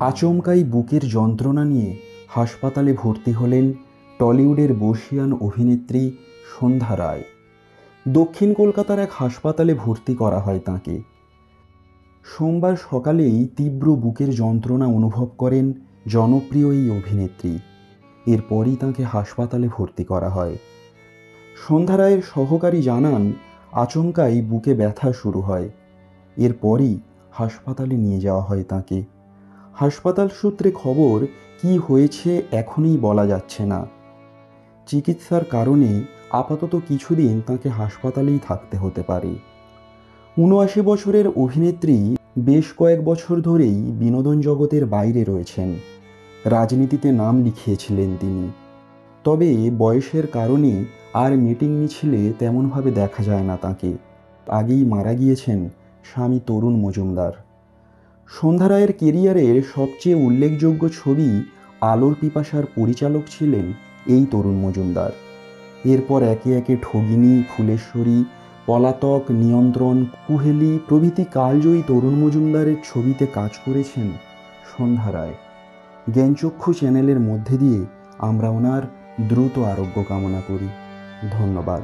আচমকাই বুকের যন্ত্রণা নিয়ে হাসপাতালে ভর্তি হলেন টলিউডের বর্ষীয়ান অভিনেত্রী সন্ধ্যা রায়। দক্ষিণ কলকাতার এক হাসপাতালে ভর্তি করা হয় তাঁকে। সোমবার সকালেই তীব্র বুকের যন্ত্রণা অনুভব করেন জনপ্রিয় এই অভিনেত্রী। এরপরই তাঁকে হাসপাতালে ভর্তি করা হয়। সন্ধ্যা রায়ের সহকারী জানান, আচমকাই বুকে ব্যথা শুরু হয়। এরপরই হাসপাতালে নিয়ে যাওয়া হয় তাঁকে। হাসপাতাল সূত্রে খবর, কি হয়েছে এখনই বলা যাচ্ছে না। চিকিৎসার কারণে আপাতত কিছুদিন তাঁকে হাসপাতালেই থাকতে হতে পারে। ৭৯ বছরের অভিনেত্রী বেশ কয়েক বছর ধরেই বিনোদন জগতের বাইরে রয়েছেন। রাজনীতিতে নাম লিখিয়েছিলেন তিনি। তবে বয়সের কারণে আর মিটিং মিছিলে তেমনভাবে দেখা যায় না তাঁকে। আগেই মারা গিয়েছেন স্বামী তরুণ মজুমদার। সন্ধ্যা রায়ের কেরিয়ারের সবচেয়ে উল্লেখযোগ্য ছবি আলোর পিপাসার পরিচালক ছিলেন এই তরুণ মজুমদার। এরপর একে একে ঠগিনী, ফুলেশ্বরী, পলাতক, নিয়ন্ত্রণ, কুহেলি প্রভৃতি কালজয়ী তরুণ মজুমদারের ছবিতে কাজ করেছেন সন্ধ্যা রায়। জ্ঞানচক্ষু চ্যানেলের মধ্যে দিয়ে আমরা ওনার দ্রুত আরোগ্য কামনা করি। ধন্যবাদ।